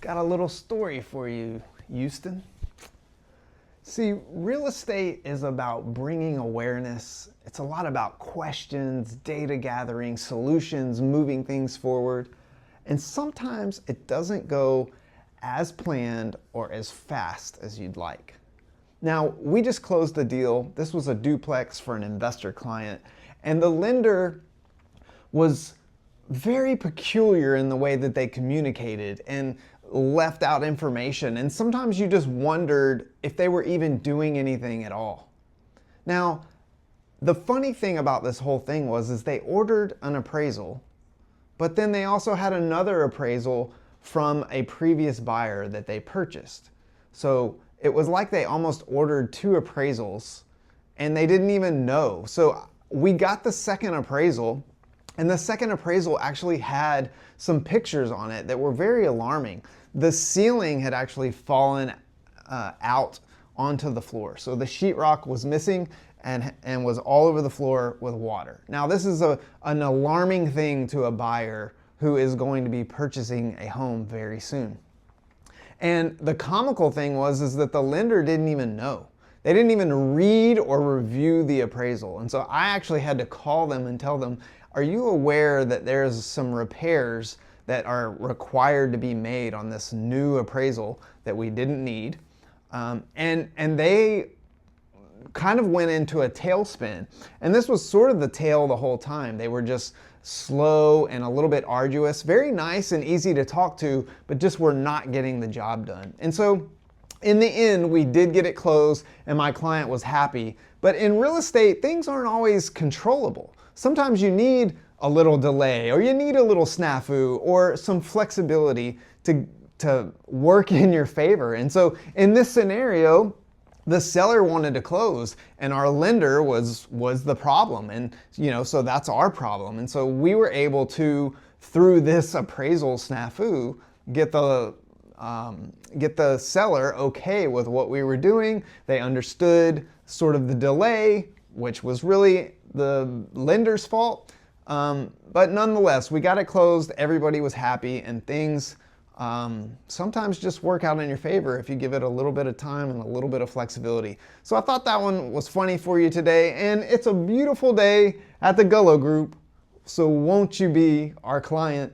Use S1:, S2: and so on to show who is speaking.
S1: Got a little story for you, Houston. See, real estate is about bringing awareness. It's a lot about questions, data gathering, solutions, moving things forward. And sometimes it doesn't go as planned or as fast as you'd like. Now, we just closed a deal. This was a duplex for an investor client, and the lender was very peculiar in the way that they communicated and left out information. And sometimes you just wondered if they were even doing anything at all. Now, the funny thing about this whole thing is they ordered an appraisal, but then they also had another appraisal from a previous buyer that they purchased. So it was like they almost ordered two appraisals and they didn't even know. So we got the second appraisal, and the second appraisal actually had some pictures on it that were very alarming. The ceiling had actually fallen out onto the floor. So the sheetrock was missing and was all over the floor with water. Now this is an alarming thing to a buyer who is going to be purchasing a home very soon. And the comical thing is that the lender didn't even know. They didn't even read or review the appraisal. And so I actually had to call them and tell them, are you aware that there's some repairs that are required to be made on this new appraisal that we didn't need? And they kind of went into a tailspin. And this was sort of the tale the whole time. They were just slow and a little bit arduous, very nice and easy to talk to, but just were not getting the job done. And so in the end, we did get it closed and my client was happy. But in real estate, things aren't always controllable. Sometimes you need a little delay, or you need a little snafu, or some flexibility to work in your favor. And so in this scenario, the seller wanted to close and our lender was the problem. And so that's our problem. And so we were able to, through this appraisal snafu, get the seller okay with what we were doing. They understood sort of the delay, which was really the lender's fault. But nonetheless, we got it closed, everybody was happy, and things sometimes just work out in your favor if you give it a little bit of time and a little bit of flexibility. So I thought that one was funny for you today, and it's a beautiful day at the Gullo Group, so won't you be our client?